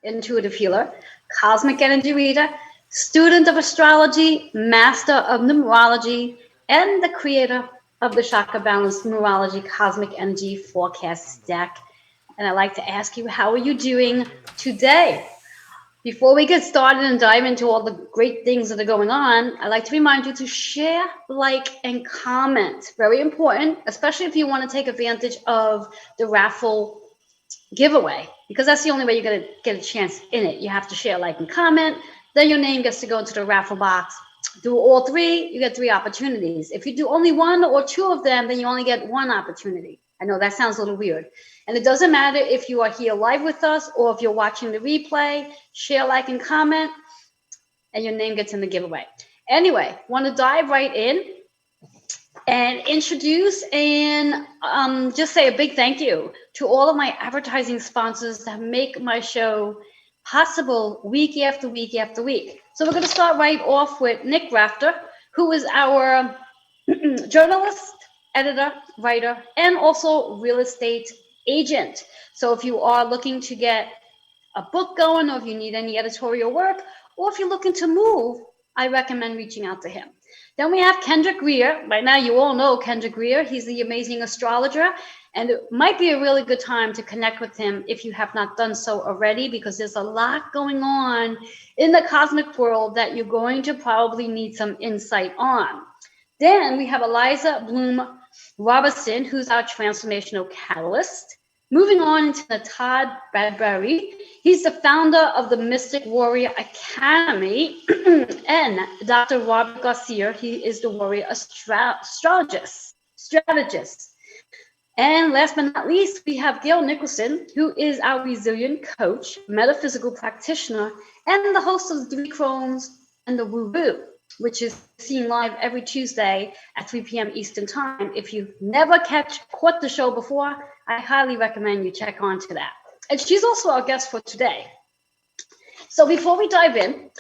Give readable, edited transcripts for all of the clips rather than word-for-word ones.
intuitive healer, cosmic energy reader, student of astrology, master of numerology, and the creator of the Chakra Balance Numerology Cosmic Energy Forecast deck. And I'd like to ask you, how are you doing today? Before we get started and dive into all the great things that are going on, I'd like to remind you to share, like, and comment. Very important, especially if you want to take advantage of the raffle giveaway, because that's the only way you're going to get a chance in it. You have to share, like, and comment. Then your name gets to go into the raffle box. Do all three, you get 3 opportunities. If you do only 1 or 2 of them, then you only get 1 opportunity. I know that sounds a little weird. And it doesn't matter if you are here live with us or if you're watching the replay. Share, like, and comment, and your name gets in the giveaway. Anyway, want to dive right in and introduce and just say a big thank you to all of my advertising sponsors that make my show possible week after week after week. So we're going to start right off with Nick Rafter, who is our journalist, editor, writer, and also real estate agent. So if you are looking to get a book going, or if you need any editorial work, or if you're looking to move, I recommend reaching out to him. Then we have Kendrick Greer. Right now, you all know Kendrick Greer. He's the amazing astrologer, and it might be a really good time to connect with him if you have not done so already, because there's a lot going on in the cosmic world that you're going to probably need some insight on. Then we have Eliza Bloom Robertson, who's our transformational catalyst. Moving on into the Todd Bradbury. He's the founder of the Mystic Warrior Academy. And Dr. Robert Garcia, he is the warrior strategist. And last but not least, we have Gail Nicholson, who is our resilient coach, metaphysical practitioner, and the host of the 3 Crones and the Woo Woo, which is seen live every Tuesday at 3 p.m. Eastern Time. If you've never caught the show before, I highly recommend you check on to that. And she's also our guest for today. So before we dive in,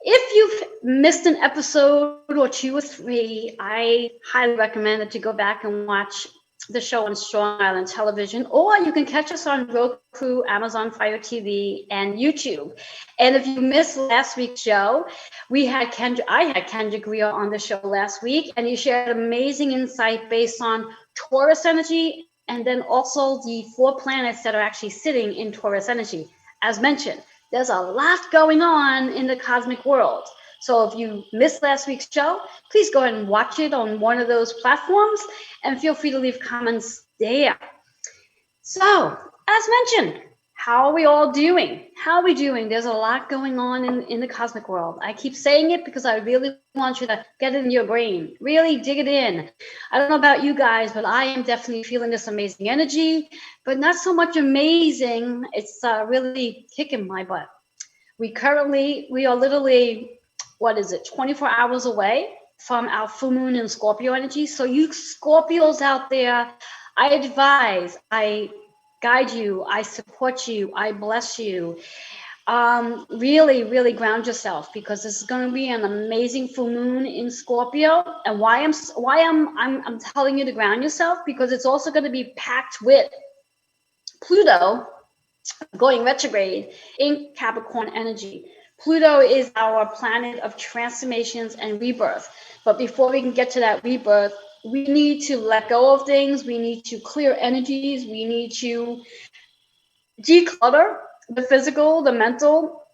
if you've missed an episode or 2 or 3, I highly recommend that you go back and watch the show on Strong Island Television, or you can catch us on Roku, Amazon Fire TV, and YouTube. And if you missed last week's show, I had Kendrick Greer on the show last week, and he shared amazing insight based on Taurus energy, and then also the 4 planets that are actually sitting in Taurus energy. As mentioned, there's a lot going on in the cosmic world. So if you missed last week's show, please go ahead and watch it on one of those platforms, and feel free to leave comments there. So, as mentioned, how are we all doing? How are we doing? There's a lot going on in the cosmic world. I keep saying it because I really want you to get it in your brain, really dig it in. I don't know about you guys, but I am definitely feeling this amazing energy, but not so much amazing. It's really kicking my butt. We are literally, 24 hours away from our full moon in Scorpio energy. So you Scorpios out there, I advise, I guide you, I support you, I bless you. Really, really ground yourself, because this is going to be an amazing full moon in Scorpio. And why I'm telling you to ground yourself, because it's also going to be packed with Pluto going retrograde in Capricorn energy. Pluto is our planet of transformations and rebirth. But before we can get to that rebirth, we need to let go of things. We need to clear energies. We need to declutter the physical, the mental,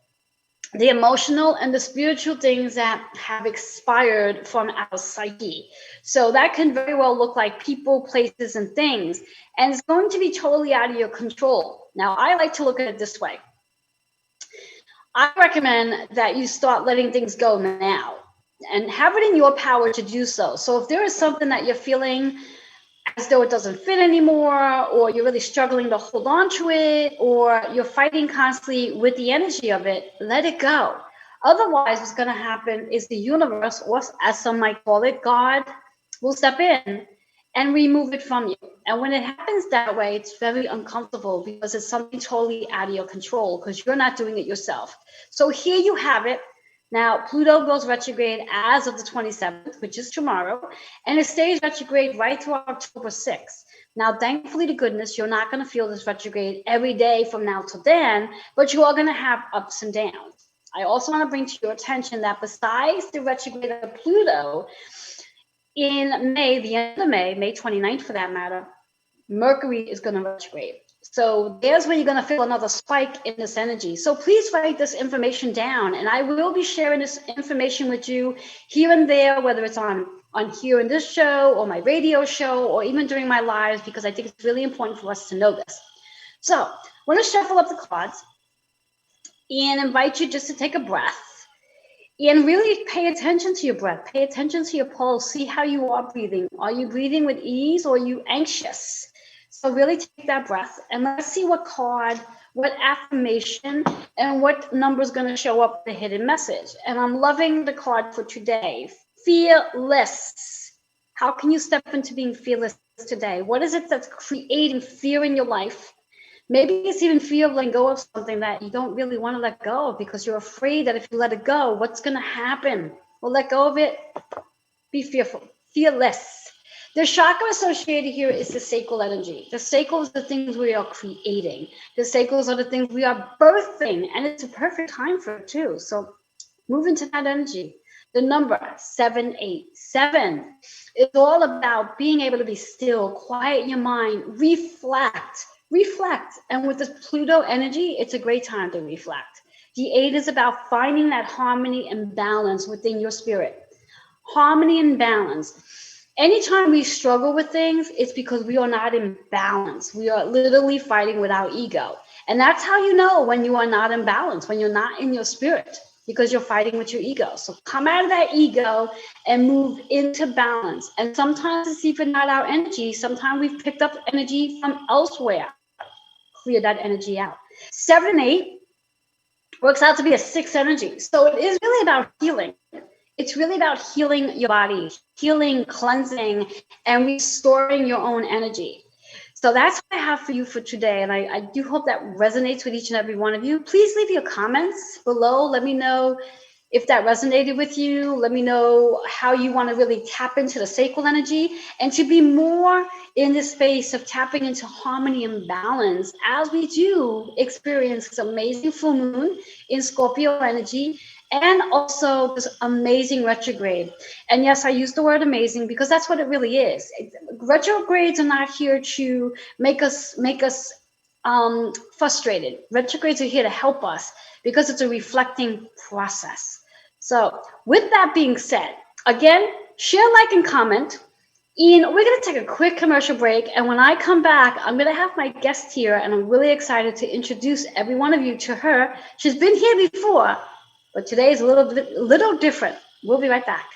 the emotional, and the spiritual things that have expired from our psyche. So that can very well look like people, places, and things. And it's going to be totally out of your control. Now, I like to look at it this way. I recommend that you start letting things go now and have it in your power to do so. So if there is something that you're feeling as though it doesn't fit anymore, or you're really struggling to hold on to it, or you're fighting constantly with the energy of it, let it go. Otherwise, what's going to happen is the universe, or as some might call it, God, will step in and remove it from you. And when it happens that way, it's very uncomfortable, because it's something totally out of your control, because you're not doing it yourself. So here you have it. Now, Pluto goes retrograde as of the 27th, which is tomorrow, and it stays retrograde right through October 6th. Now, thankfully to goodness, you're not going to feel this retrograde every day from now till then, but you are going to have ups and downs. I also want to bring to your attention that besides the retrograde of Pluto, in May, the end of May, May 29th for that matter, Mercury is going to retrograde. So there's where you're going to feel another spike in this energy. So please write this information down, and I will be sharing this information with you here and there, whether it's on here in this show or my radio show or even during my lives, because I think it's really important for us to know this. So I want to shuffle up the cards and invite you just to take a breath and really pay attention to your breath. Pay attention to your pulse. See how you are breathing. Are you breathing with ease or are you anxious? So really take that breath and let's see what card, what affirmation, and what number is going to show up the hidden message. And I'm loving the card for today. Fearless. How can you step into being fearless today? What is it that's creating fear in your life? Maybe it's even fear of letting go of something that you don't really want to let go of because you're afraid that if you let it go, what's going to happen? Well, let go of it. Be fearful. Fearless. The chakra associated here is the sacral energy. The sacral is the things we are creating. The sacrals are the things we are birthing, and it's a perfect time for it too. So move into that energy. The number 787 is all about being able to be still, quiet your mind, reflect. And with this Pluto energy, it's a great time to reflect. The 8 is about finding that harmony and balance within your spirit. Harmony and balance. Anytime we struggle with things, it's because we are not in balance. We are literally fighting with our ego. And that's how you know when you are not in balance, when you're not in your spirit, because you're fighting with your ego. So come out of that ego and move into balance. And sometimes it's even not our energy. Sometimes we've picked up energy from elsewhere. Clear that energy out. 7 and 8 works out to be a 6 energy. So it is really about healing. It's really about healing your body, healing, cleansing, and restoring your own energy. So that's what I have for you for today. And I do hope that resonates with each and every one of you. Please leave your comments below. Let me know if that resonated with you. Let me know how you want to really tap into the sacral energy and to be more in this space of tapping into harmony and balance as we do experience this amazing full moon in Scorpio energy and also this amazing retrograde. And yes, I use the word amazing because that's what it really is. Retrogrades are not here to make us frustrated. Retrogrades are here to help us because it's a reflecting process. So with that being said, again, share, like, and comment. And we're going to take a quick commercial break. And when I come back, I'm going to have my guest here. And I'm really excited to introduce every one of you to her. She's been here before, but today is a little different. We'll be right back.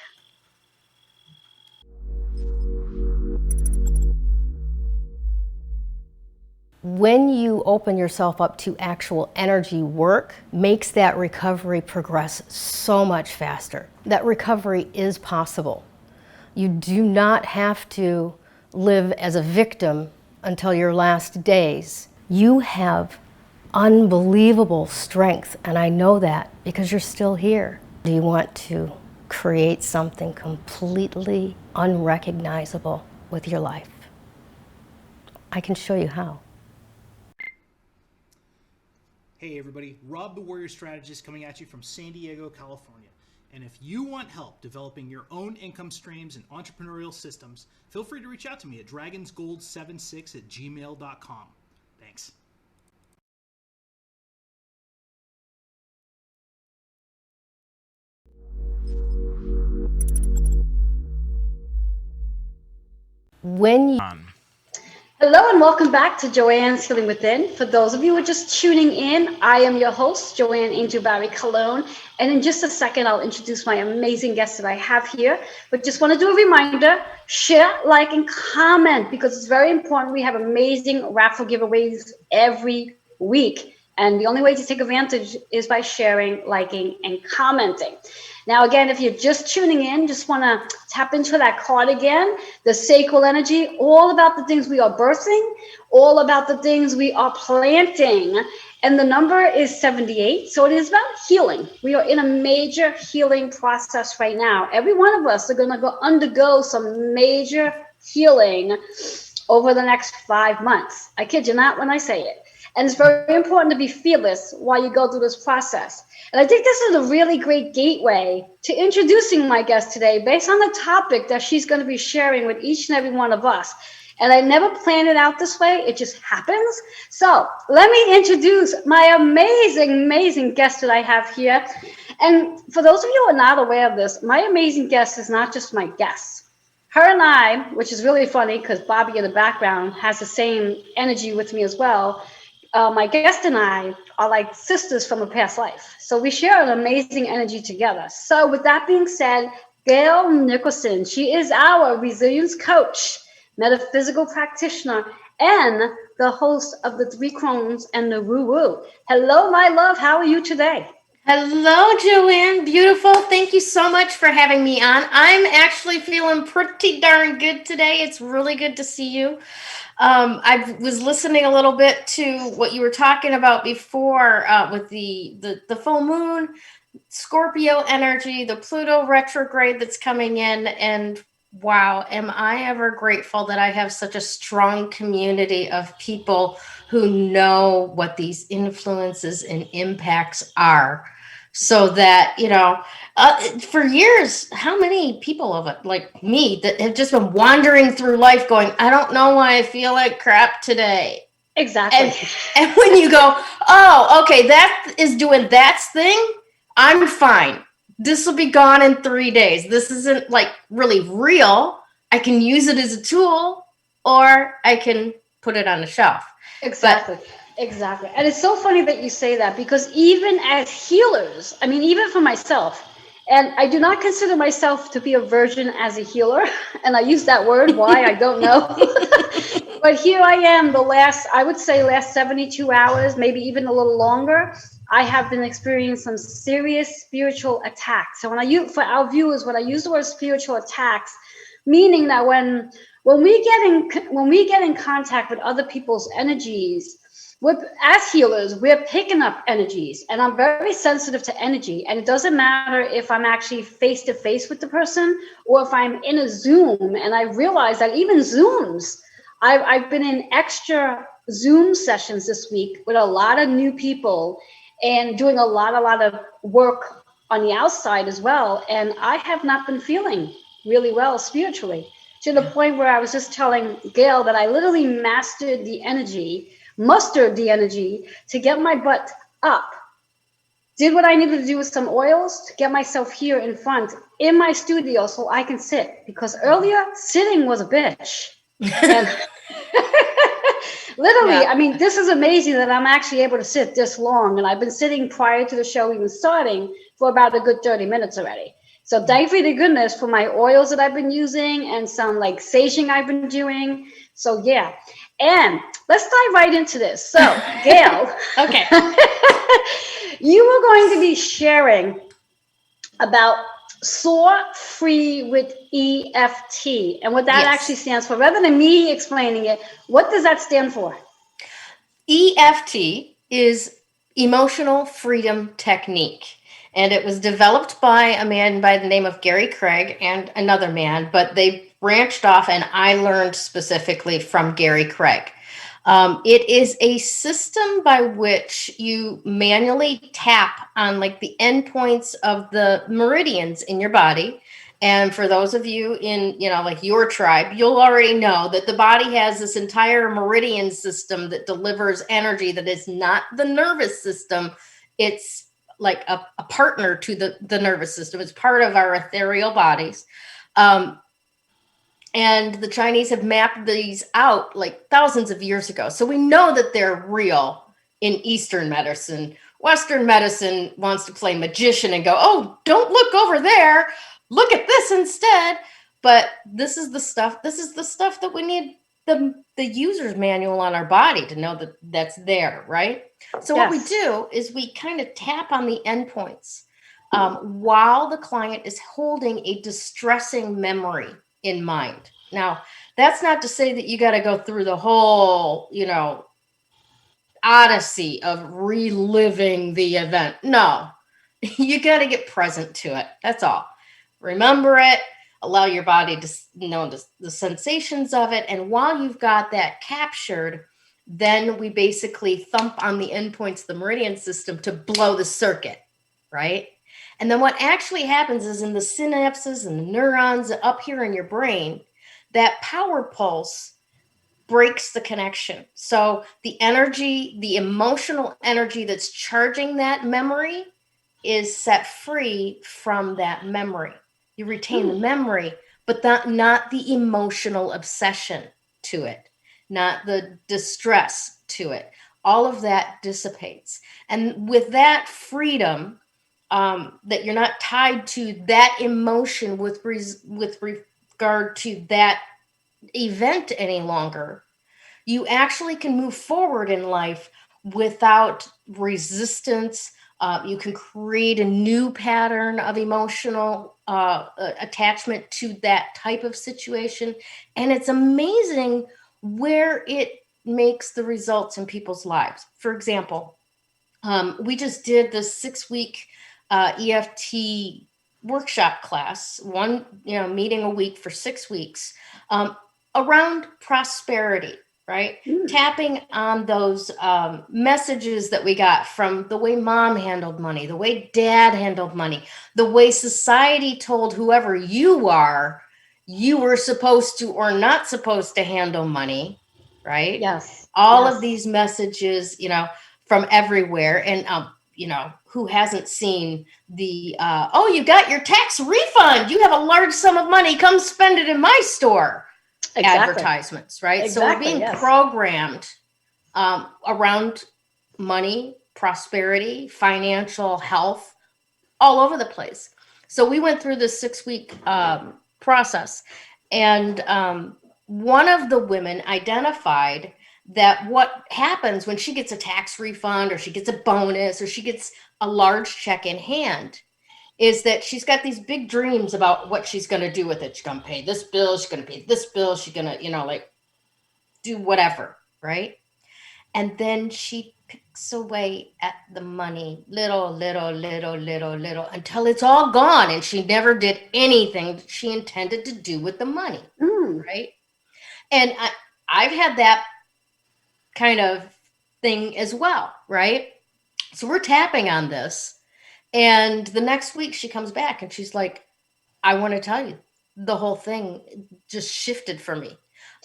When you open yourself up to actual energy work, makes that recovery progress so much faster. That recovery is possible. You do not have to live as a victim until your last days. You have unbelievable strength, and I know that because you're still here. Do you want to create something completely unrecognizable with your life? I can show you how. Hey everybody, Rob the Warrior Strategist coming at you from San Diego, California. And if you want help developing your own income streams and entrepreneurial systems, feel free to reach out to me at dragonsgold76@gmail.com. Thanks. When you Hello and welcome back to Joanne's Healing Within. For those of you who are just tuning in, I am your host, Joanne Angel Barry Colon. And in just a second, I'll introduce my amazing guest that I have here. But just want to do a reminder, share, like, and comment because it's very important. We have amazing raffle giveaways every week. And the only way to take advantage is by sharing, liking, and commenting. Now, again, if you're just tuning in, just want to tap into that card again, the sacral energy, all about the things we are birthing, all about the things we are planting. And the number is 78. So it is about healing. We are in a major healing process right now. Every one of us are going to undergo some major healing over the next 5 months. I kid you not when I say it. And it's very important to be fearless while you go through this process. And I think this is a really great gateway to introducing my guest today based on the topic that she's going to be sharing with each and every one of us. And I never planned it out this way, it just happens. So let me introduce my amazing guest that I have here. And for those of you who are not aware of this, my amazing guest is not just my guest. Her and I, which is really funny because Bobby in the background has the same energy with me as well. My guest and I are like sisters from a past life. So we share an amazing energy together. So with that being said, Gail Nicholson, she is our resilience coach, metaphysical practitioner, and the host of the Three Crones and the Woo Woo. Hello, my love. How are you today? Hello, Joanne. Beautiful. Thank you so much for having me on. I'm actually feeling pretty darn good today. It's really good to see you. I was listening a little bit to what you were talking about before with the full moon, Scorpio energy, the Pluto retrograde that's coming in, and wow, am I ever grateful that I have such a strong community of people who know what these influences and impacts are. So that, for years, how many people of it, like me, that have just been wandering through life going, I don't know why I feel like crap today. Exactly. And when you go, oh, okay, that is doing that thing, I'm fine. This will be gone in 3 days. This isn't like really real. I can use it as a tool, or I can put it on the shelf. Exactly. Exactly. And it's so funny that you say that because even as healers, I mean, even for myself, and I do not consider myself to be a virgin as a healer. And I use that word. Why? I don't know. But here I am, I would say last 72 hours, maybe even a little longer. I have been experiencing some serious spiritual attacks. So for our viewers, when I use the word spiritual attacks, meaning that when we get in contact with other people's energies, as healers, we're picking up energies, and I'm very sensitive to energy. And it doesn't matter if I'm actually face to face with the person or if I'm in a Zoom. And I realize that even Zooms, I've been in extra Zoom sessions this week with a lot of new people and doing a lot of work on the outside as well. And I have not been feeling really well spiritually, to the point where I was just telling Gail that I literally mustered the energy to get my butt up, did what I needed to do with some oils to get myself here in front in my studio so I can sit, because earlier sitting was a bitch. And literally, yeah. I mean, this is amazing that I'm actually able to sit this long, and I've been sitting prior to the show even starting for about a good 30 minutes already. So thank you to goodness for my oils that I've been using and some like saging I've been doing. So yeah, and let's dive right into this. So Gail, okay, you were going to be sharing about Soar Free with EFT and what that actually stands for. Rather than me explaining it, what does that stand for? EFT is Emotional Freedom Technique. And it was developed by a man by the name of Gary Craig and another man, but they branched off, and I learned specifically from Gary Craig. It is a system by which you manually tap on like the endpoints of the meridians in your body. And for those of you in, like your tribe, you'll already know that the body has this entire meridian system that delivers energy that is not the nervous system. It's like a partner to the nervous system. It's part of our ethereal bodies. And the Chinese have mapped these out like thousands of years ago. So we know that they're real in Eastern medicine. Western medicine wants to play magician and go, oh, don't look over there. Look at this instead. But this is the stuff that we need the user's manual on our body to know that that's there, right? So yes. What we do is we kind of tap on the endpoints while the client is holding a distressing memory in mind. Now, that's not to say that you got to go through the whole, odyssey of reliving the event. No, you got to get present to it. That's all. Remember it. allow your body to know the sensations of it. And while you've got that captured, then we basically thump on the endpoints of the meridian system to blow the circuit, right? And then what actually happens is in the synapses and the neurons up here in your brain, that power pulse breaks the connection. So the energy, the emotional energy that's charging that memory is set free from that memory. You retain the memory, but not the emotional obsession to it, not the distress to it. All of that dissipates. And with that freedom, that you're not tied to that emotion with regard to that event any longer, you actually can move forward in life without resistance. You can create a new pattern of emotional attachment to that type of situation. And it's amazing where it makes the results in people's lives. For example, we just did the 6-week EFT workshop class, one meeting a week for 6 weeks, around prosperity, right? Tapping on those messages that we got from the way mom handled money, the way dad handled money, the way society told whoever you are, you were supposed to or not supposed to handle money, right? Yes. All yes. of these messages, from everywhere. And, who hasn't seen the, oh, you got your tax refund. You have a large sum of money. Come spend it in my store. Exactly. Advertisements, right? Exactly, So we're being programmed around money, prosperity, financial health, all over the place. So we went through this 6-week process, and one of the women identified that what happens when she gets a tax refund or she gets a bonus or she gets a large check in hand is that she's got these big dreams about what she's going to do with it. She's going to pay this bill. She's going to pay this bill. She's going to, do whatever, right? And then she picks away at the money, little, until it's all gone. And she never did anything that she intended to do with the money, right? And I've had that kind of thing as well, right? So we're tapping on this. And the next week she comes back and she's like, I want to tell you, the whole thing just shifted for me.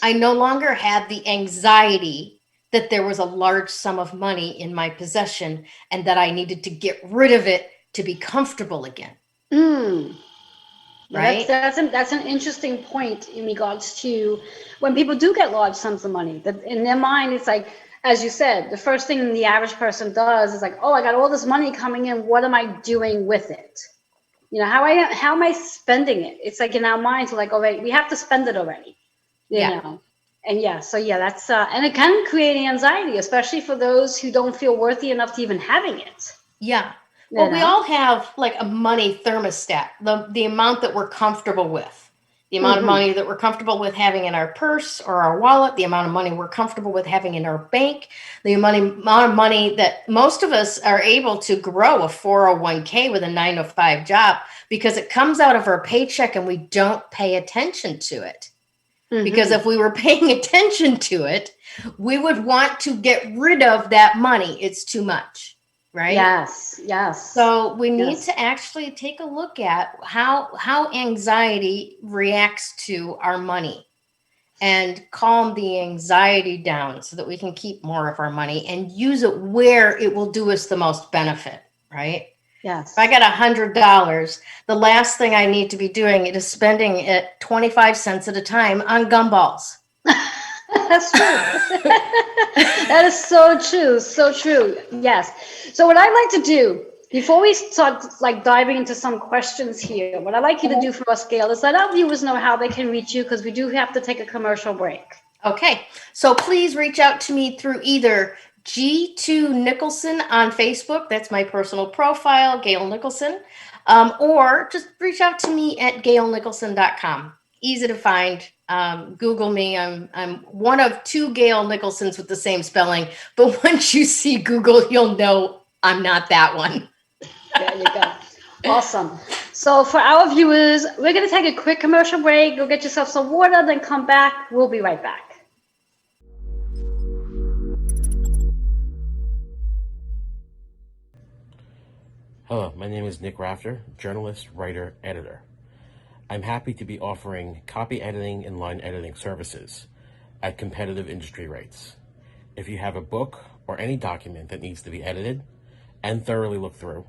I no longer had the anxiety that there was a large sum of money in my possession and that I needed to get rid of it to be comfortable again. Right? That's an interesting point in regards to when people do get large sums of money. That in their mind, it's like, as you said, the first thing the average person does is like, oh, I got all this money coming in. What am I doing with it? How am I spending it? It's like in our minds, we're like, all right, we have to spend it already. You know. And that's and it can create anxiety, especially for those who don't feel worthy enough to even having it. Yeah. Well, we all have like a money thermostat, the amount that we're comfortable with, the amount of money that we're comfortable with having in our purse or our wallet, the amount of money we're comfortable with having in our bank, the amount of money that most of us are able to grow a 401k with a 9-to-5 job because it comes out of our paycheck and we don't pay attention to it. Because if we were paying attention to it, we would want to get rid of that money. It's too much, right? Yes. So we need to actually take a look at how anxiety reacts to our money and calm the anxiety down so that we can keep more of our money and use it where it will do us the most benefit, right? Yes. If I got $100, the last thing I need to be doing is spending it 25 cents at a time on gumballs. That's true. That is so true. So true. Yes. So what I'd like to do before we start like diving into some questions here, what I'd like you to do for us, Gail, is let our viewers know how they can reach you because we do have to take a commercial break. Okay. So please reach out to me through either G2 Nicholson on Facebook. That's my personal profile, Gail Nicholson. Or just reach out to me at gailnicholson.com. Easy to find. Google me. I'm one of 2 Gail Nicholsons with the same spelling. But once you see Google, you'll know I'm not that one. There you go. Awesome. So for our viewers, we're going to take a quick commercial break. Go get yourself some water, then come back. We'll be right back. Hello, my name is Nick Rafter, journalist, writer, editor. I'm happy to be offering copy editing and line editing services at competitive industry rates. If you have a book or any document that needs to be edited and thoroughly looked through,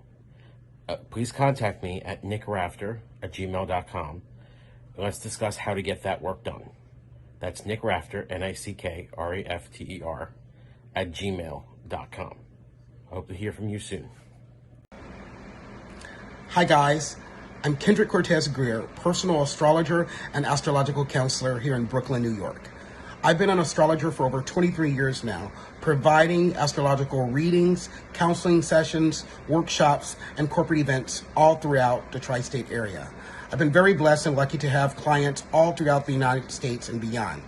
please contact me at nickrafter@gmail.com. Let's discuss how to get that work done. That's Nick Rafter, NICKRAFTER, @gmail.com. I hope to hear from you soon. Hi guys, I'm Kendrick Cortez Greer, personal astrologer and astrological counselor here in Brooklyn, New York. I've been an astrologer for over 23 years now, providing astrological readings, counseling sessions, workshops, and corporate events all throughout the tri-state area. I've been very blessed and lucky to have clients all throughout the United States and beyond.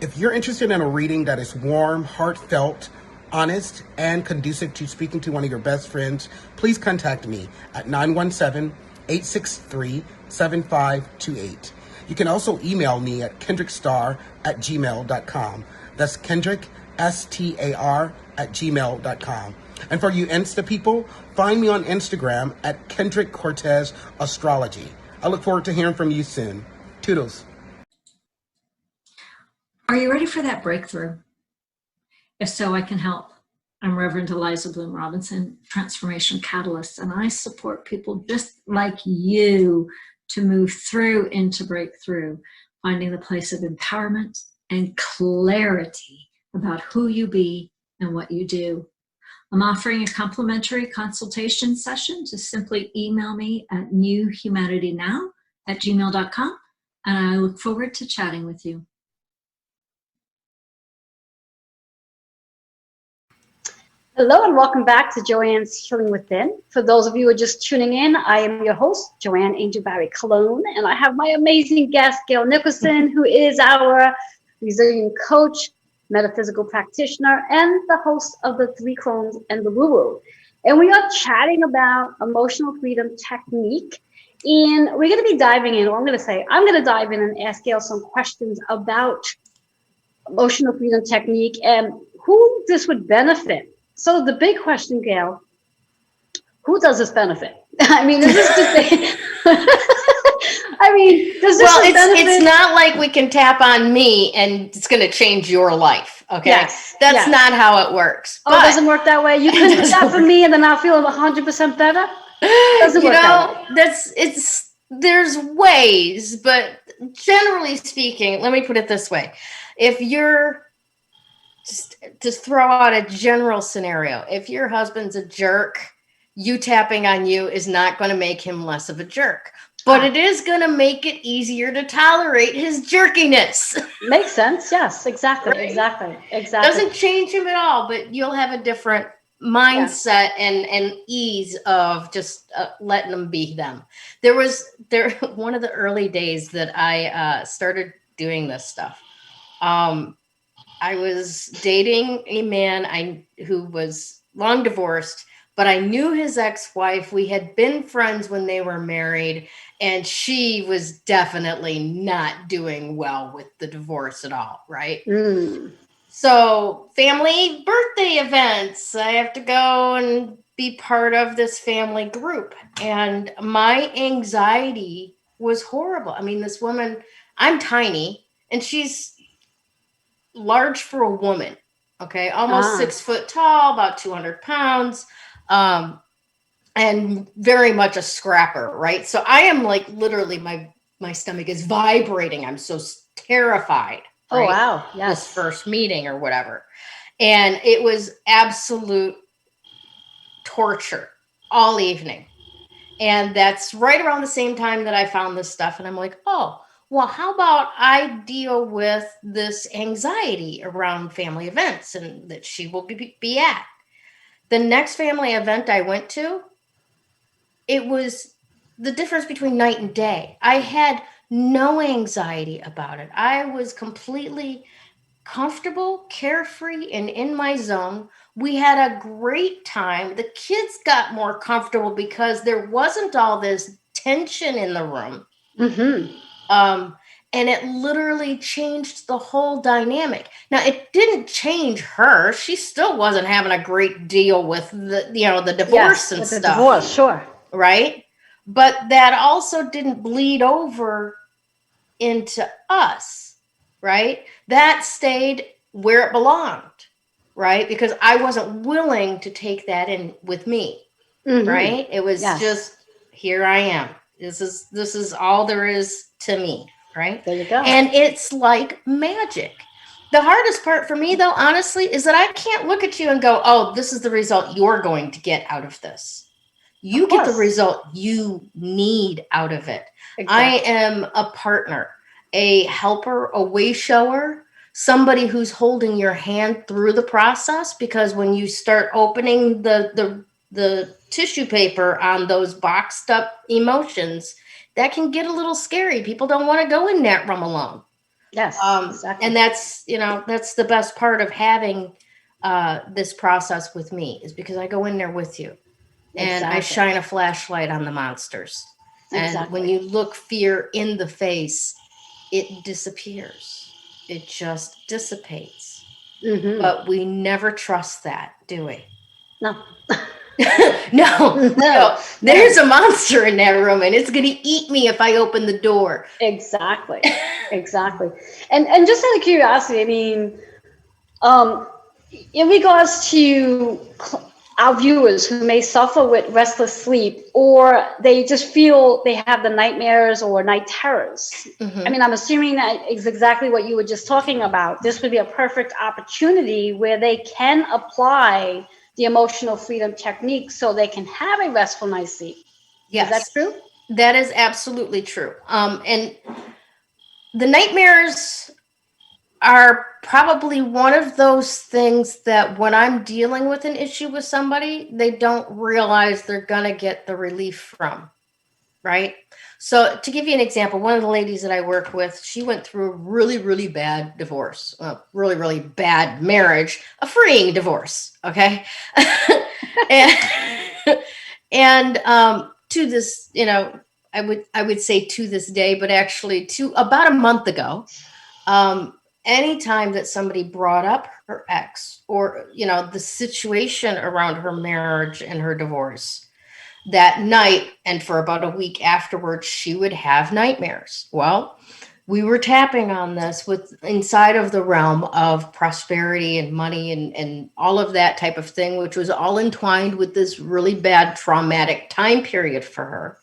If you're interested in a reading that is warm, heartfelt, honest, and conducive to speaking to one of your best friends, please contact me at 917-863-7528. You can also email me at kendrickstar@gmail.com. That's Kendrick, STAR, @gmail.com. And for you Insta people, find me on Instagram at Kendrick Cortez Astrology. I look forward to hearing from you soon. Toodles. Are you ready for that breakthrough? If so, I can help. I'm Reverend Eliza Bloom Robinson, Transformation Catalyst, and I support people just like you to move through into breakthrough, finding the place of empowerment and clarity about who you be and what you do. I'm offering a complimentary consultation session. Just simply email me at newhumanitynow@gmail.com, and I look forward to chatting with you. Hello and welcome back to Joanne's Healing Within. For those of you who are just tuning in, I am your host, Joanne Angel Barry Cologne, and I have my amazing guest, Gail Nicholson, who is our resilient coach, metaphysical practitioner, and the host of the Three Crones and the Woo Woo. And we are chatting about emotional freedom technique. And we're going to be diving in, or I'm going to dive in and ask Gail some questions about emotional freedom technique and who this would benefit. So the big question, Gail, who does this benefit? I mean, is this just I mean, does this benefit? It's not like we can tap on me and it's going to change your life. Okay. Yes. That's not how it works. Oh, it doesn't work that way. You couldn't do that for me and then I'll feel 100% better. Doesn't work that way. There's ways, but generally speaking, let me put it this way. If you're just throw out a general scenario. If your husband's a jerk, you tapping on you is not going to make him less of a jerk, but it is going to make it easier to tolerate his jerkiness. Makes sense. Yes, exactly. Right? Exactly. Doesn't change him at all, but you'll have a different mindset and ease of just letting them be them. There one of the early days that I started doing this stuff. I was dating a man who was long divorced, but I knew his ex-wife. We had been friends when they were married, and she was definitely not doing well with the divorce at all, right? So family birthday events, I have to go and be part of this family group. And my anxiety was horrible. I mean, this woman, I'm tiny, and she's large for a woman, okay, almost 6 foot tall, about 200 pounds, and very much a scrapper, right? So I am like literally my stomach is vibrating. I'm so terrified. Right? Oh wow! Yes, this first meeting or whatever, and it was absolute torture all evening. And that's right around the same time that I found this stuff, and I'm like, oh. Well, how about I deal with this anxiety around family events and that she will be at? The next family event I went to, it was the difference between night and day. I had no anxiety about it. I was completely comfortable, carefree, and in my zone. We had a great time. The kids got more comfortable because there wasn't all this tension in the room. Mm-hmm. And it literally changed the whole dynamic. Now, it didn't change her. She still wasn't having a great deal with the divorce Yes, and with the stuff, divorce, sure. right? But that also didn't bleed over into us, right? That stayed where it belonged, right? Because I wasn't willing to take that in with me, Mm-hmm. right? It was Yes. just, here I am. This is all there is to me, right? There you go. And it's like magic. The hardest part for me, though, honestly, is that I can't look at you and go, oh, this is the result you're going to get out of this. You Of get the course. result you need out of it. I Exactly. am a partner, a helper, a way shower, somebody who's holding your hand through the process, because when you start opening the tissue paper on those boxed up emotions, that can get a little scary. People don't want to go in that room alone. Yes, exactly. And that's the best part of having this process with me, is because I go in there with you and I Exactly. shine a flashlight on the monsters. And when Exactly. you look fear in the face, it disappears. It just dissipates. Mm-hmm. But we never trust that, do we? No. No. There's a monster in that room, and it's going to eat me if I open the door. Exactly. Exactly. And just out of curiosity, I mean, in regards to our viewers who may suffer with restless sleep, or they just feel they have the nightmares or night terrors. I mean, I'm assuming that is exactly what you were just talking about. This would be a perfect opportunity where they can apply the emotional freedom technique so they can have a restful night's sleep. Yes. Is that true? That is absolutely true. And the nightmares are probably one of those things that when I'm dealing with an issue with somebody, they don't realize they're going to get the relief from, right? So to give you an example, one of the ladies that I work with, she went through a really, really bad divorce, really, really bad marriage, a freeing divorce, okay? and to this, I would say to this day, but actually to about a month ago, anytime that somebody brought up her ex or the situation around her marriage and her divorce, that night and for about a week afterwards, she would have nightmares. Well, we were tapping on this with inside of the realm of prosperity and money and all of that type of thing, which was all entwined with this really bad traumatic time period for her.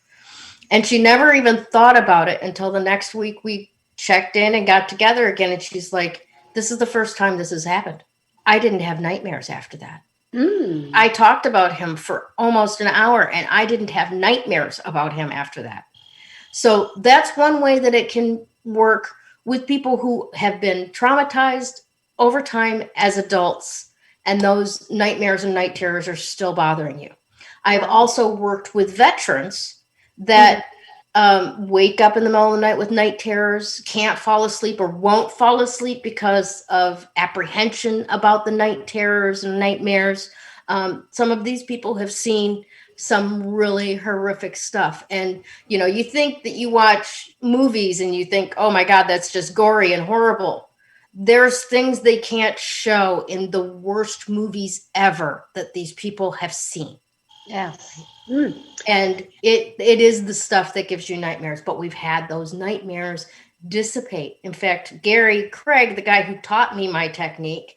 And she never even thought about it until the next week we checked in and got together again. And she's like, this is the first time this has happened. I didn't have nightmares after that. I talked about him for almost an hour and I didn't have nightmares about him after that. So that's one way that it can work with people who have been traumatized over time as adults, and those nightmares and night terrors are still bothering you. I've also worked with veterans that wake up in the middle of the night with night terrors, can't fall asleep or won't fall asleep because of apprehension about the night terrors and nightmares. Some of these people have seen some really horrific stuff. And, you think that you watch movies and you think, oh my God, that's just gory and horrible. There's things they can't show in the worst movies ever that these people have seen. Yes. And it is the stuff that gives you nightmares, but we've had those nightmares dissipate. In fact, Gary Craig, the guy who taught me my technique,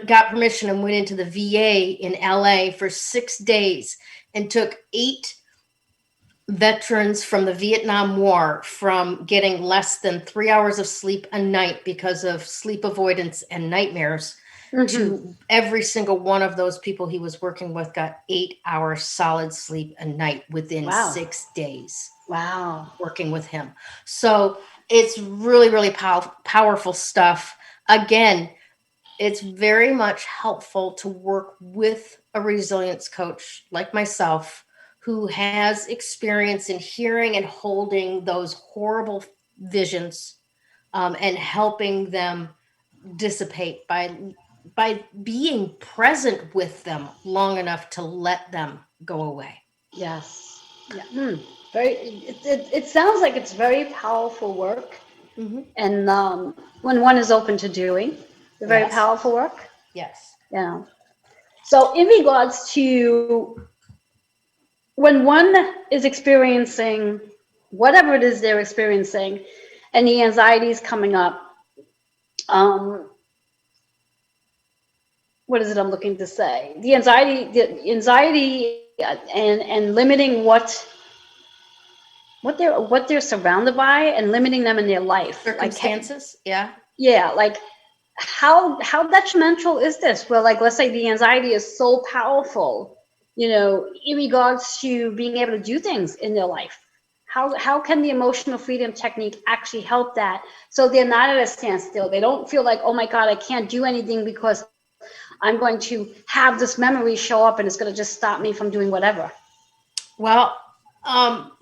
got permission and went into the VA in LA for 6 days and took 8 veterans from the Vietnam War from getting less than 3 hours of sleep a night because of sleep avoidance and nightmares to every single one of those people he was working with got 8 hours solid sleep a night within 6 days. Wow. Working with him. So it's really, really powerful stuff. Again, it's very much helpful to work with a resilience coach like myself who has experience in hearing and holding those horrible visions and helping them dissipate by being present with them long enough to let them go away. Yes. Yeah. Very. It sounds like it's very powerful work, Hmm. and when one is open to doing the very Yes. powerful work. Yes. Yeah. So in regards to when one is experiencing whatever it is they're experiencing, and the anxiety is coming up, um, what is it I'm looking to say? The anxiety, and limiting what they're surrounded by and limiting them in their life. Like, Circumstances. Yeah. yeah, like how detrimental is this? Well, like, let's say the anxiety is so powerful, in regards to being able to do things in their life. How can the emotional freedom technique actually help that, so they're not at a standstill? They don't feel like, oh my God, I can't do anything because I'm going to have this memory show up and it's going to just stop me from doing whatever. Well, um,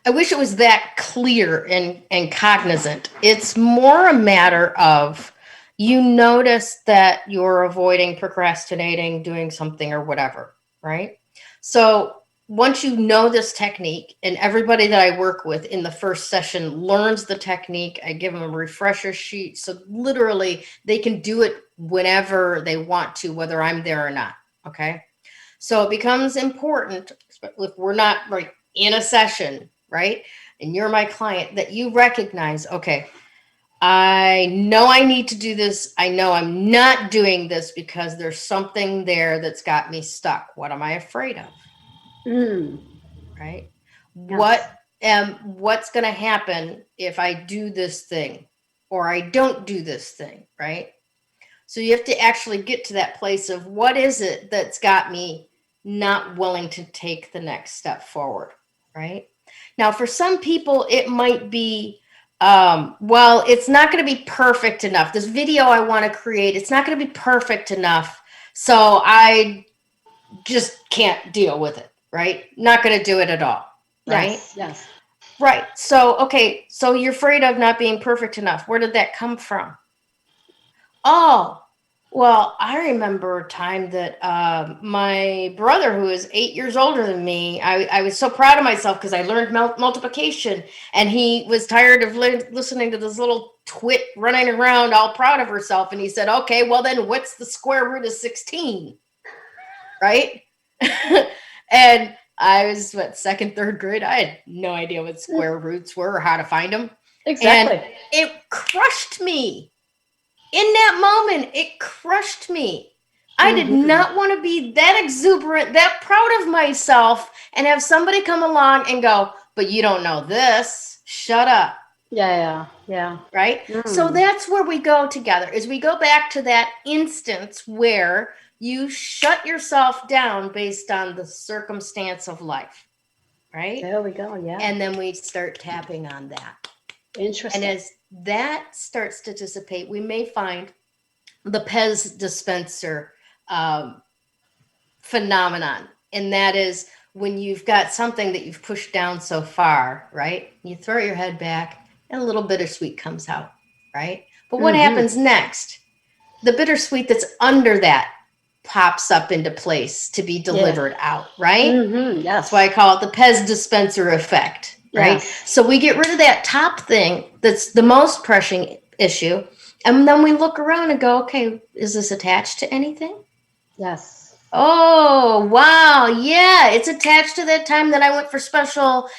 I wish it was that clear and cognizant. It's more a matter of you notice that you're avoiding, procrastinating, doing something or whatever, right? So once you know this technique, and everybody that I work with in the first session learns the technique, I give them a refresher sheet. So literally they can do it whenever they want to, whether I'm there or not. Okay. So it becomes important if we're not like in a session, right? And you're my client, that you recognize, okay, I know I need to do this. I know I'm not doing this because there's something there that's got me stuck. What am I afraid of? Mm, Right? yes. What's going to happen if I do this thing or I don't do this thing, right? So you have to actually get to that place of what is it that's got me not willing to take the next step forward, right? Now, for some people, it might be, well, it's not going to be perfect enough. This video I want to create, it's not going to be perfect enough. So I just can't deal with it, right? Not going to do it at all, right? Yes. Yes. Right. So, okay. So you're afraid of not being perfect enough. Where did that come from? Oh, well, I remember a time that my brother, who is 8 years older than me, I was so proud of myself because I learned multiplication, and he was tired of listening to this little twit running around all proud of herself. And he said, okay, well, then what's the square root of 16? Right? And I was, what, second, third grade? I had no idea what square roots were or how to find them. And Exactly. it crushed me. In that moment, it crushed me. I did Mm-hmm. not want to be that exuberant, that proud of myself, and have somebody come along and go, but you don't know this. Shut up. Yeah. Yeah. Right? So Mm. that's where we go together, is we go back to that instance where you shut yourself down based on the circumstance of life. Right? There we go. Yeah. And then we start tapping on that. And Interesting. as that starts to dissipate, we may find the Pez dispenser phenomenon. And that is when you've got something that you've pushed down so far, right? You throw your head back and a little bittersweet comes out, right? But what Mm-hmm. happens next? The bittersweet that's under that pops up into place to be delivered out, right? Mm-hmm. That's why I Yes. call it the Pez dispenser effect, right? Yes. So we get rid of that top thing that's the most pressing issue. And then we look around and go, okay, is this attached to anything? Yes. Oh, wow. Yeah, it's attached to that time that I went for special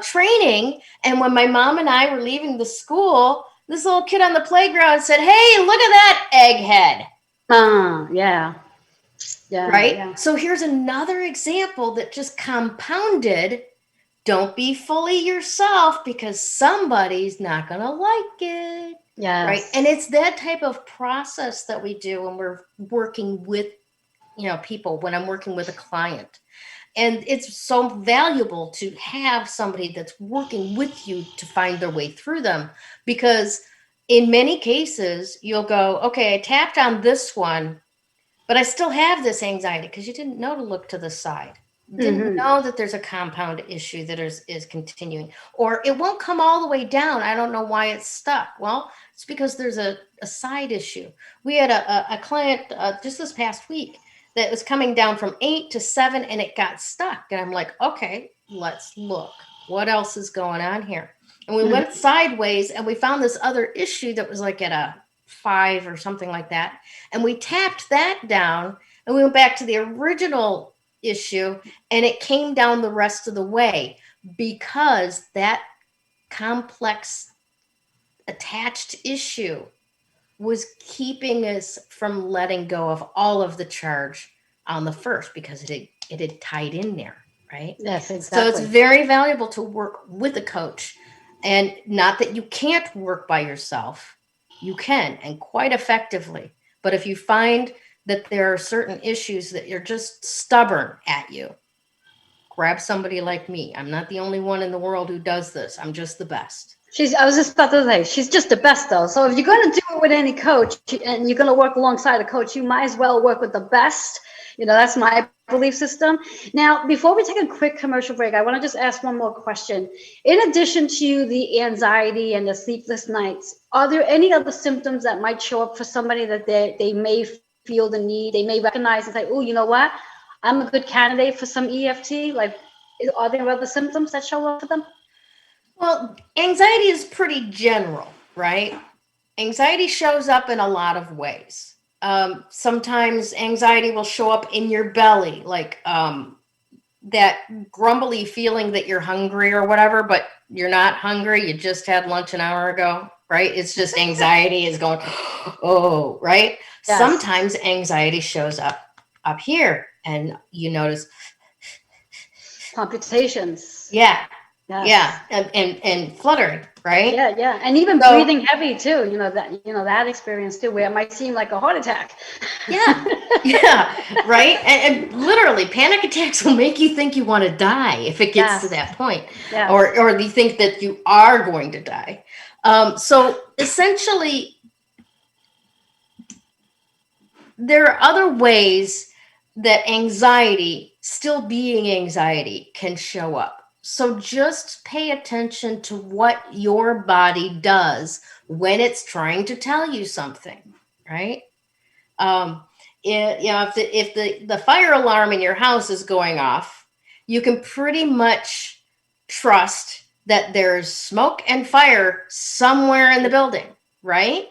training. And when my mom and I were leaving the school, this little kid on the playground said, hey, look at that egghead. Yeah. Yeah. Right? Yeah. So here's another example that just compounded. Don't be fully yourself because somebody's not going to like it. Right? Yes. And it's that type of process that we do when we're working with people, when I'm working with a client. And it's so valuable to have somebody that's working with you to find their way through them, because in many cases you'll go, okay, I tapped on this one, but I still have this anxiety because you didn't know to look to the side. Didn't Mm-hmm. know that there's a compound issue that is continuing, or it won't come all the way down. I don't know why it's stuck. Well, it's because there's a side issue. We had a client just this past week that was coming down from 8 to 7 and it got stuck. And I'm like, okay, let's look. What else is going on here? And we went sideways and we found this other issue that was like at a 5 or something like that. And we tapped that down and we went back to the original issue and it came down the rest of the way because that complex attached issue was keeping us from letting go of all of the charge on the first because it had tied in there, right? Yes, exactly. So it's very valuable to work with a coach, and not that you can't work by yourself. You can, and quite effectively. But if you find that there are certain issues that you're just stubborn at you, grab somebody like me. I'm not the only one in the world who does this. I'm just the best. I was just about to say, she's just the best though. So if you're going to do it with any coach and you're going to work alongside a coach, you might as well work with the best. That's my belief system. Now, before we take a quick commercial break, I want to just ask one more question. In addition to the anxiety and the sleepless nights, are there any other symptoms that might show up for somebody that they may feel the need, they may recognize and say, oh, you know what? I'm a good candidate for some EFT. Like, are there other symptoms that show up for them? Well, anxiety is pretty general, right? Anxiety shows up in a lot of ways. Sometimes anxiety will show up in your belly, like that grumbly feeling that you're hungry or whatever, but you're not hungry. You just had lunch an hour ago, right? It's just anxiety is going, oh, right? Yes. Sometimes anxiety shows up here and you notice palpitations. Yeah. Yes. Yeah, and fluttering, right? Yeah, and even breathing heavy too. That experience too, where it might seem like a heart attack. Yeah, right. And literally, panic attacks will make you think you want to die if it gets to that point, or you think that you are going to die. So essentially, there are other ways that anxiety, still being anxiety, can show up. So just pay attention to what your body does when it's trying to tell you something, right? If the fire alarm in your house is going off, you can pretty much trust that there's smoke and fire somewhere in the building, right?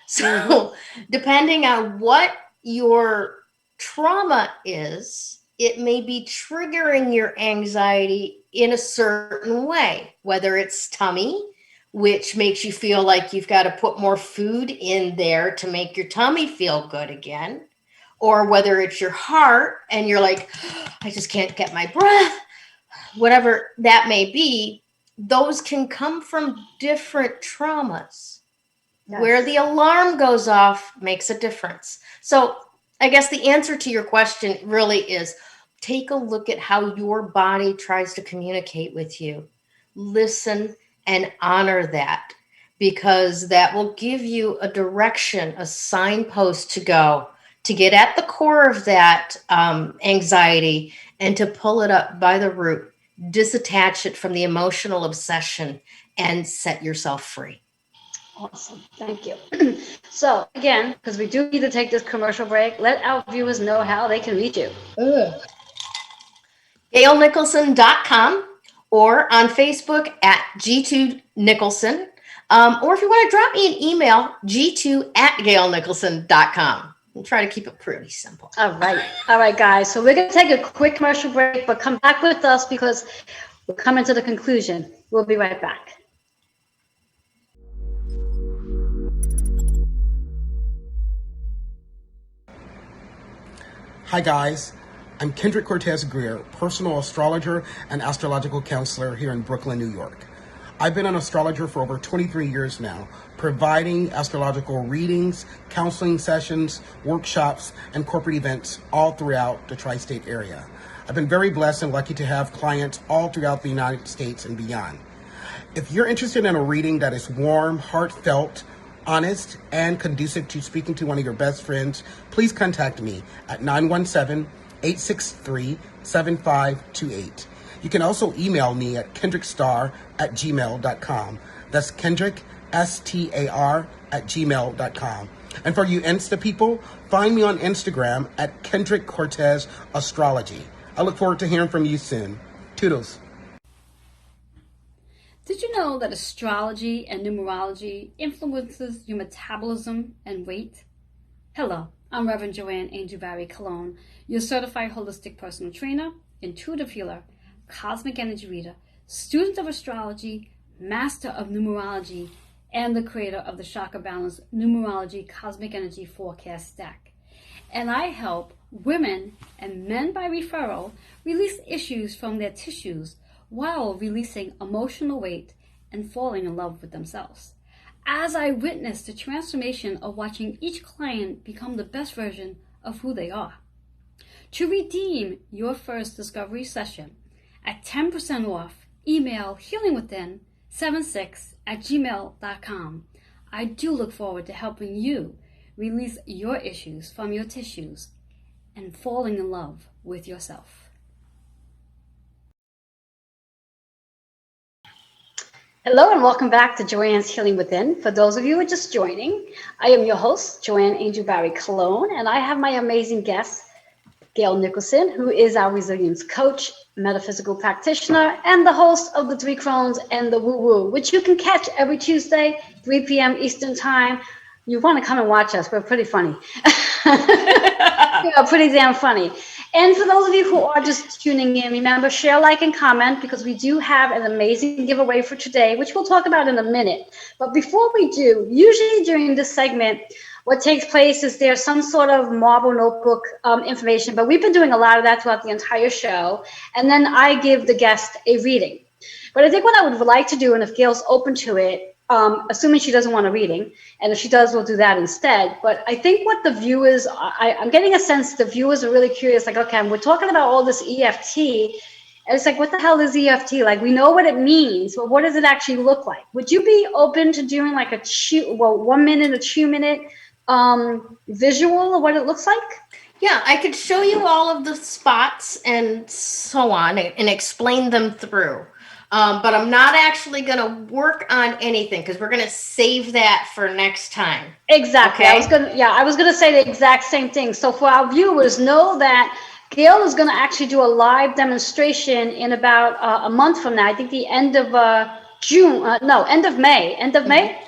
So depending on what your trauma is, it may be triggering your anxiety in a certain way, whether it's tummy, which makes you feel like you've got to put more food in there to make your tummy feel good again, or whether it's your heart and you're like, I just can't get my breath, whatever that may be. Those can come from different traumas. Yes. Where the alarm goes off makes a difference. So I guess the answer to your question really is take a look at how your body tries to communicate with you. Listen and honor that, because that will give you a direction, a signpost to go to get at the core of that anxiety and to pull it up by the root, disattach it from the emotional obsession, and set yourself free. Awesome. Thank you. So again, because we do need to take this commercial break, let our viewers know how they can reach you. GailNicholson.com or on Facebook at G2 Nicholson. Or if you want to drop me an email, g2@GailNicholson.com. I'll try to keep it pretty simple. All right, guys. So we're going to take a quick commercial break, but come back with us because we're coming to the conclusion. We'll be right back. Hi guys, I'm Kendrick Cortez-Greer, personal astrologer and astrological counselor here in Brooklyn, New York. I've been an astrologer for over 23 years now, providing astrological readings, counseling sessions, workshops, and corporate events all throughout the tri-state area. I've been very blessed and lucky to have clients all throughout the United States and beyond. If you're interested in a reading that is warm, heartfelt, honest, and conducive to speaking to one of your best friends, please contact me at 917-863-7528. You can also email me at kendrickstar@gmail.com. That's Kendrick, STAR, @gmail.com. And for you Insta people, find me on Instagram at Kendrick Cortez Astrology. I look forward to hearing from you soon. Toodles. Did you know that astrology and numerology influences your metabolism and weight? Hello, I'm Reverend Joanne Angel Barry Cologne, your certified holistic personal trainer, intuitive healer, cosmic energy reader, student of astrology, master of numerology, and the creator of the Chakra Balance Numerology Cosmic Energy Forecast Stack. And I help women and men by referral release issues from their tissues while releasing emotional weight and falling in love with themselves. As I witness the transformation of watching each client become the best version of who they are. To redeem your first discovery session at 10% off, email healingwithin76@gmail.com. I do look forward to helping you release your issues from your tissues and falling in love with yourself. Hello and welcome back to Joanne's Healing Within. For those of you who are just joining, I am your host, Joanne Angel Barry Cologne, and I have my amazing guest, Gail Nicholson, who is our resilience coach, metaphysical practitioner, and the host of the Three Crones and the Woo Woo, which you can catch every Tuesday, 3 p.m. Eastern Time. You want to come and watch us. We're pretty funny. Yeah, pretty damn funny. And for those of you who are just tuning in, remember, share, like, and comment, because we do have an amazing giveaway for today, which we'll talk about in a minute. But before we do, usually during this segment, what takes place is there's some sort of marble notebook information, but we've been doing a lot of that throughout the entire show. And then I give the guest a reading. But I think what I would like to do, and if Gail's open to it, assuming she doesn't want a reading, and if she does, we'll do that instead. But I think what the viewers, I'm getting a sense the viewers are really curious, like, okay, we're talking about all this EFT, and it's like, what the hell is EFT? Like, we know what it means, but what does it actually look like? Would you be open to doing like a 1 minute or 2 minute visual of what it looks like? Yeah, I could show you all of the spots and so on and explain them through. But I'm not actually going to work on anything because we're going to save that for next time. Exactly. Okay? I was gonna say the exact same thing. So for our viewers, know that Gail is gonna actually do a live demonstration in about a month from now. I think the end of June. No, end of May. End of May.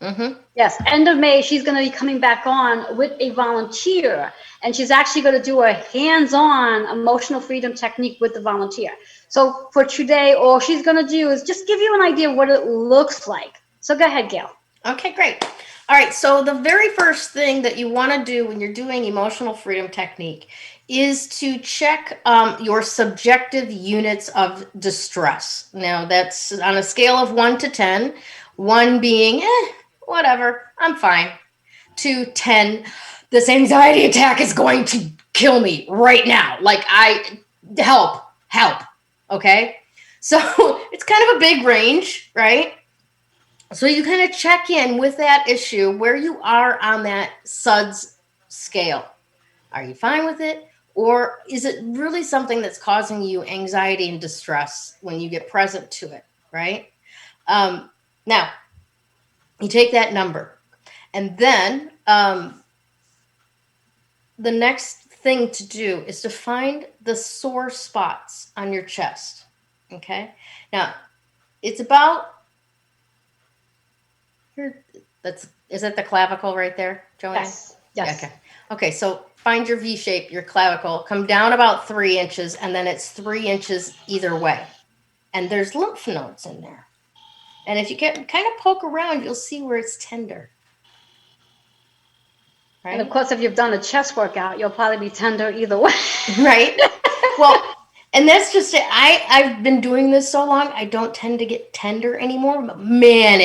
Mm-hmm. Yes, end of May. She's gonna be coming back on with a volunteer, and she's actually gonna do a hands-on emotional freedom technique with the volunteer. So for today, all she's gonna do is just give you an idea of what it looks like. So go ahead, Gail. Okay, great. All right, so the very first thing that you want to do when you're doing emotional freedom technique is to check your subjective units of distress. Now, that's on a scale of 1 to 10, 1 being, whatever, I'm fine, to 10, this anxiety attack is going to kill me right now. Like, help, okay? So it's kind of a big range, right? So you kind of check in with that issue where you are on that SUDS scale. Are you fine with it? Or is it really something that's causing you anxiety and distress when you get present to it, right? Now, you take that number. And then the next thing to do is to find the sore spots on your chest, okay? Now, it's about... Is that the clavicle right there, Joanne? Yes. Yes. Okay. Okay. So find your V shape, your clavicle, come down about 3 inches, and then it's 3 inches either way. And there's lymph nodes in there. And if you can kind of poke around, you'll see where it's tender. Right? And of course, if you've done a chest workout, you'll probably be tender either way. Right. Well, and that's just it. I've been doing this so long, I don't tend to get tender anymore. But man,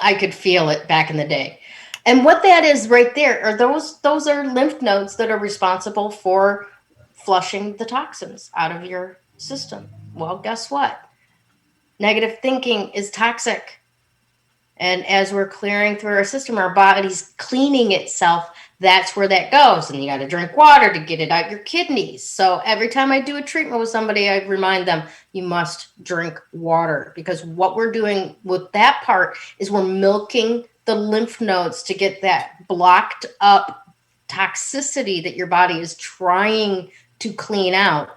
I could feel it back in the day. And what that is right there are those are lymph nodes that are responsible for flushing the toxins out of your system. Well, guess what? Negative thinking is toxic. And as we're clearing through our system, our body's cleaning itself. That's where that goes. And you got to drink water to get it out your kidneys. So every time I do a treatment with somebody, I remind them, you must drink water, because what we're doing with that part is we're milking the lymph nodes to get that blocked up toxicity that your body is trying to clean out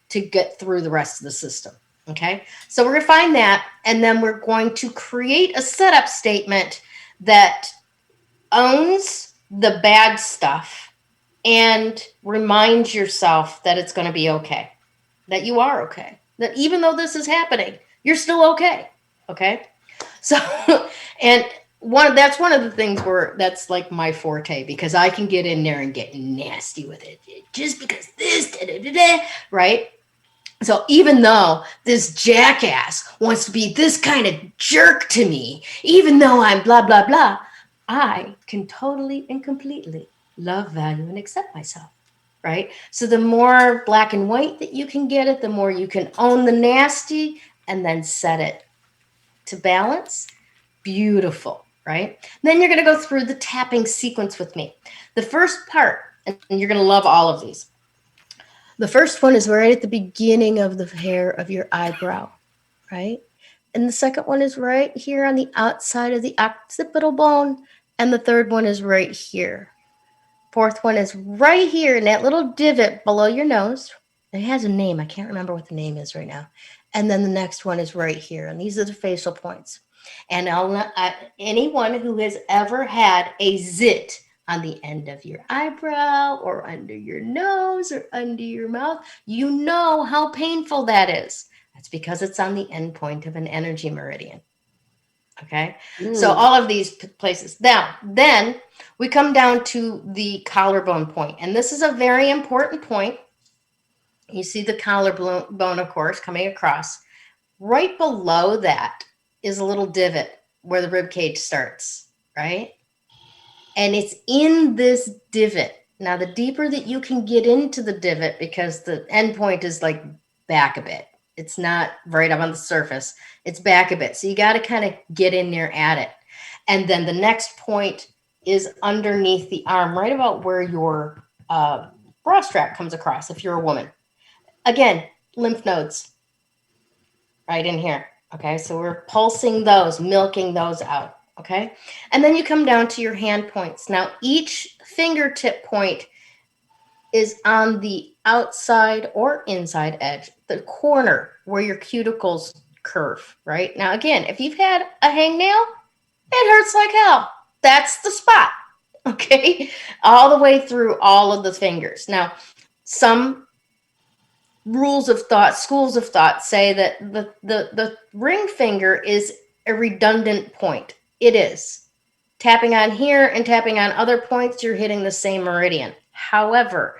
to get through the rest of the system. Okay, so we're going to find that, and then we're going to create a setup statement that owns the bad stuff and reminds yourself that it's going to be okay, that you are okay, that even though this is happening, you're still okay. Okay, so and that's one of the things where that's like my forte, because I can get in there and get nasty with it, just because this, right? So even though this jackass wants to be this kind of jerk to me, even though I'm blah, blah, blah, I can totally and completely love, value, and accept myself, right? So the more black and white that you can get it, the more you can own the nasty and then set it to balance. Beautiful, right? Then you're going to go through the tapping sequence with me. The first part, and you're going to love all of these. The first one is right at the beginning of the hair of your eyebrow, right? And the second one is right here on the outside of the occipital bone. And the third one is right here. Fourth one is right here in that little divot below your nose. It has a name. I can't remember what the name is right now. And then the next one is right here. And these are the facial points. And anyone who has ever had a zit on the end of your eyebrow or under your nose or under your mouth, you know how painful that is. That's because it's on the end point of an energy meridian. Okay, so all of these places. Now, then we come down to the collarbone point, and this is a very important point. You see the collarbone, of course, coming across. Right below that is a little divot where the rib cage starts, right? And it's in this divot. Now, the deeper that you can get into the divot, because the end point is like back a bit. It's not right up on the surface. It's back a bit. So you got to kind of get in there at it. And then the next point is underneath the arm, right about where your bra strap comes across if you're a woman. Again, lymph nodes right in here. Okay, so we're pulsing those, milking those out. Okay, and then you come down to your hand points. Now, each fingertip point is on the outside or inside edge, the corner where your cuticles curve, right? Now, again, if you've had a hangnail, it hurts like hell. That's the spot, okay? All the way through all of the fingers. Now, some rules of thought, schools of thought say that the ring finger is a redundant point. It is. Tapping on here and tapping on other points, you're hitting the same meridian. However,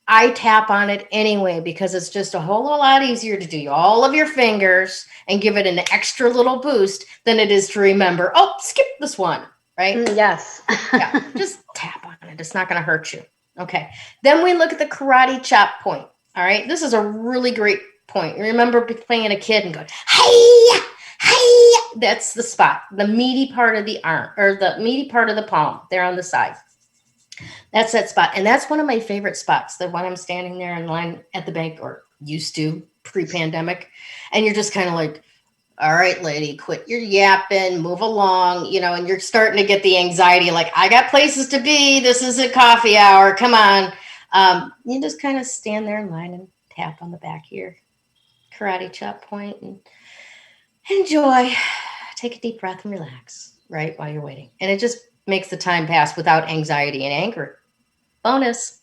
I tap on it anyway because it's just a whole lot easier to do all of your fingers and give it an extra little boost than it is to remember, oh, skip this one, right? Yes. Yeah, just tap on it. It's not going to hurt you. Okay. Then we look at the karate chop point. All right. This is a really great point. You remember playing a kid and going, hey, hey, that's the spot, the meaty part of the arm or the meaty part of the palm there on the side. That's that spot. And that's one of my favorite spots, the one I'm standing there in line at the bank, or used to pre-pandemic. And you're just kind of like, all right, lady, quit your yapping, move along, and you're starting to get the anxiety, like, I got places to be. This isn't coffee hour. Come on. You just kind of stand there in line and tap on the back here, karate chop point, and enjoy. Take a deep breath and relax, right, while you're waiting. And it just makes the time pass without anxiety and anger. Bonus.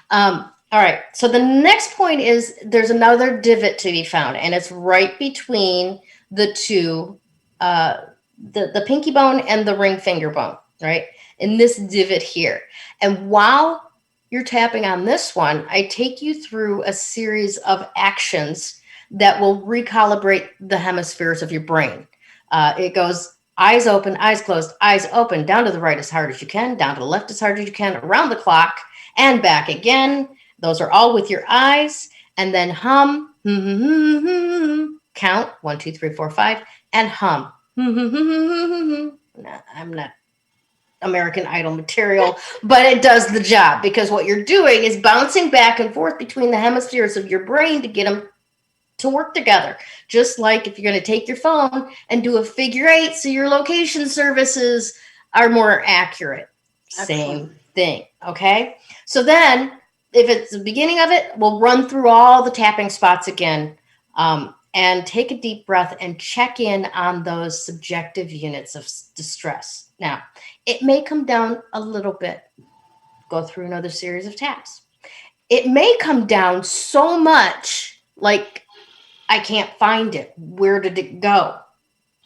All right. So the next point is there's another divot to be found, and it's right between the two, the pinky bone and the ring finger bone, right? In this divot here. And while you're tapping on this one, I take you through a series of actions that will recalibrate the hemispheres of your brain. It goes eyes open, eyes closed, eyes open, down to the right as hard as you can, down to the left as hard as you can, around the clock, and back again. Those are all with your eyes. And then hum, count 1, 2, 3, 4, 5, and hum. I'm not American Idol material, but it does the job, because what you're doing is bouncing back and forth between the hemispheres of your brain to get them to work together. Just like if you're going to take your phone and do a figure 8, so your location services are more accurate. Same Excellent. thing, okay? So then, if it's the beginning of it, we'll run through all the tapping spots again, and take a deep breath and check in on those subjective units of distress. Now, it may come down a little bit. Go through another series of taps. It may come down so much, like I can't find it. Where did it go?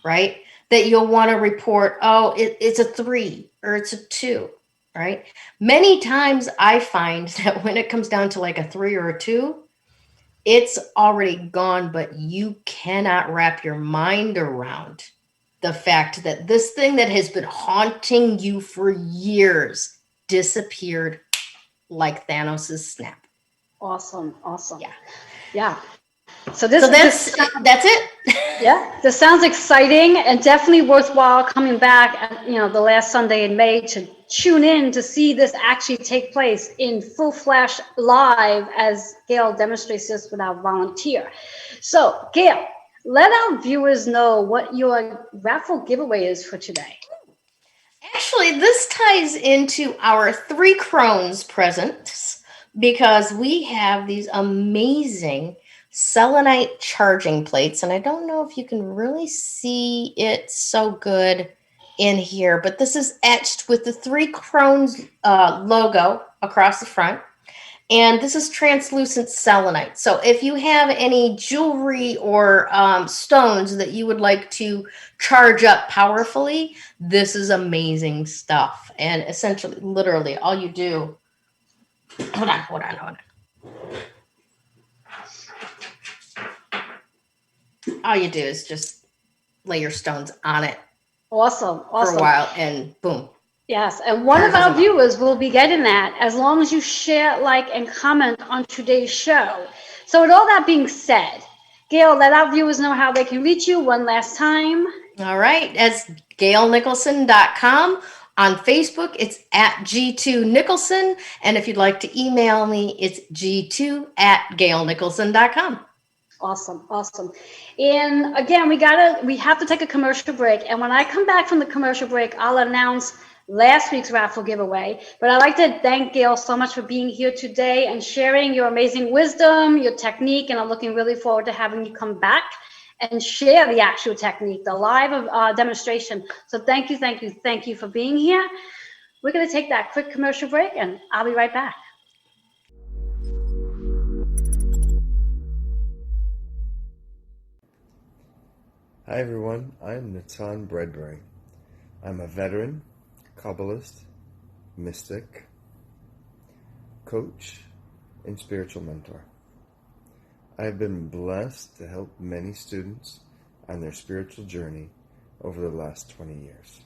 Right? That you'll want to report, oh, it's a 3 or it's a 2, right? Many times I find that when it comes down to like a 3 or a 2, it's already gone, but you cannot wrap your mind around the fact that this thing that has been haunting you for years disappeared like Thanos' snap. Awesome. Awesome. Yeah. Yeah. So that's it. Yeah, this sounds exciting and definitely worthwhile coming back at, the last Sunday in May to tune in to see this actually take place in full flash live as Gail demonstrates this with our volunteer. So Gail, let our viewers know what your raffle giveaway is for today. Actually, this ties into our 3 Crones presents because we have these amazing selenite charging plates, and I don't know if you can really see it so good in here, but this is etched with the 3 Crones logo across the front. And this is translucent selenite. So if you have any jewelry or stones that you would like to charge up powerfully, this is amazing stuff. And essentially, literally, all you do, hold on. All you do is just lay your stones on it Awesome. for a while and boom. Yes, and one of our viewers will be getting that as long as you share, like, and comment on today's show. So with all that being said, Gail, let our viewers know how they can reach you one last time. All right, that's gailnicholson.com. On Facebook, it's at G2Nicholson. And if you'd like to email me, it's g2@gailnicholson.com. Awesome. And again, we have to take a commercial break. And when I come back from the commercial break, I'll announce last week's raffle giveaway. But I'd like to thank Gail so much for being here today and sharing your amazing wisdom, your technique. And I'm looking really forward to having you come back and share the actual technique, the live demonstration. So thank you for being here. We're going to take that quick commercial break and I'll be right back. Hi everyone, I'm Natan Bredbury. I'm a veteran, Kabbalist, mystic, coach, and spiritual mentor. I have been blessed to help many students on their spiritual journey over the last 20 years.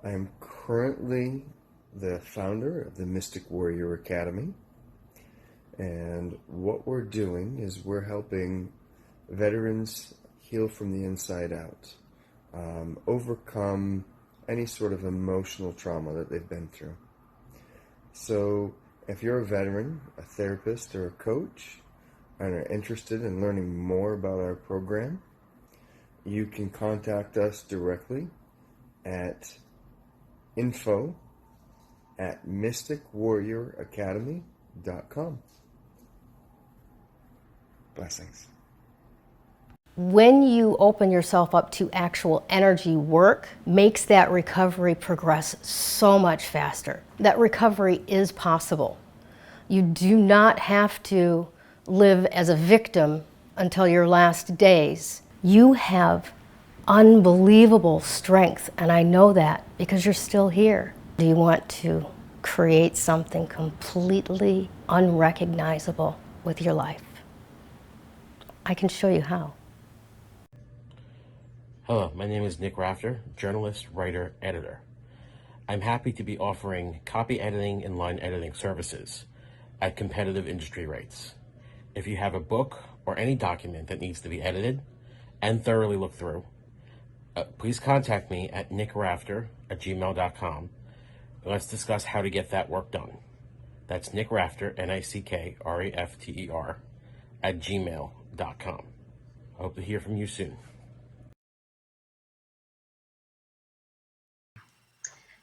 I am currently the founder of the Mystic Warrior Academy, and what we're doing is we're helping veterans heal from the inside out, overcome any sort of emotional trauma that they've been through. So if you're a veteran, a therapist, or a coach, and are interested in learning more about our program, you can contact us directly at info@mysticwarrioracademy.com. Blessings. When you open yourself up to actual energy work, makes that recovery progress so much faster. That recovery is possible. You do not have to live as a victim until your last days. You have unbelievable strength, and I know that because you're still here. Do you want to create something completely unrecognizable with your life? I can show you how. Hello, my name is Nick Rafter, journalist, writer, editor. I'm happy to be offering copy editing and line editing services at competitive industry rates. If you have a book or any document that needs to be edited and thoroughly looked through, please contact me at nickrafter@gmail.com. Let's discuss how to get that work done. That's Nick Rafter, NICKRAFTER, @gmail.com. I hope to hear from you soon.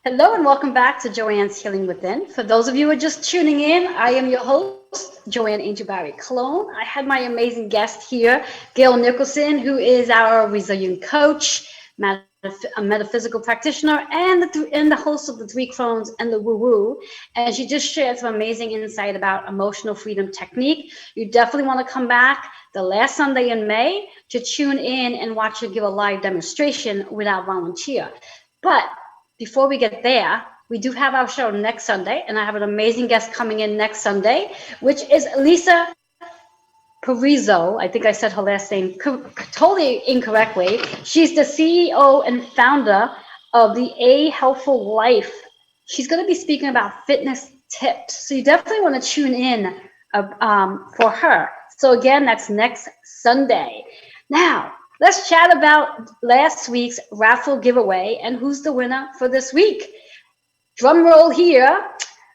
Hello and welcome back to Joanne's Healing Within. For those of you who are just tuning in, I am your host, Joanne Angel Barry Clone. I had my amazing guest here, Gail Nicholson, who is our resilient coach, a metaphysical practitioner, and the host of the Three Crones and the Woo Woo. And she just shared some amazing insight about emotional freedom technique. You definitely want to come back the last Sunday in May to tune in and watch her give a live demonstration without volunteer. But before we get there, we do have our show next Sunday, and I have an amazing guest coming in next Sunday, which is Lisa Parizo. I think I said her last name totally incorrectly. She's the CEO and founder of the A Healthful Life. She's going to be speaking about fitness tips, so you definitely want to tune in for her. So again, that's next Sunday. Now, let's chat about last week's raffle giveaway and who's the winner for this week. Drum roll here.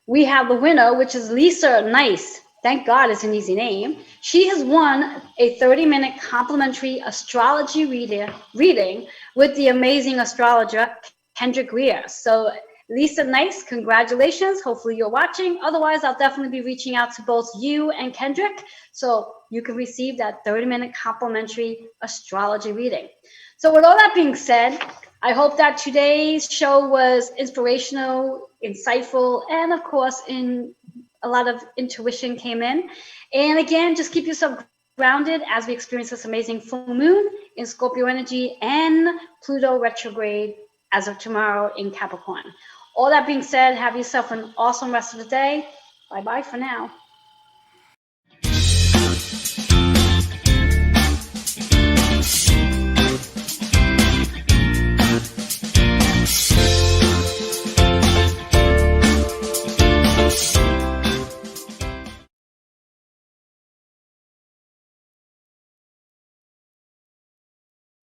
We have the winner, which is Lisa Nice. Thank God it's an easy name. She has won a 30-minute complimentary astrology reading with the amazing astrologer Kendrick Greer. So Lisa Nice, congratulations. Hopefully you're watching. Otherwise, I'll definitely be reaching out to both you and Kendrick so you can receive that 30-minute complimentary astrology reading. So with all that being said, I hope that today's show was inspirational, insightful, and of course, in a lot of intuition came in. And again, just keep yourself grounded as we experience this amazing full moon in Scorpio energy and Pluto retrograde as of tomorrow in Capricorn. All that being said, have yourself an awesome rest of the day. Bye-bye for now.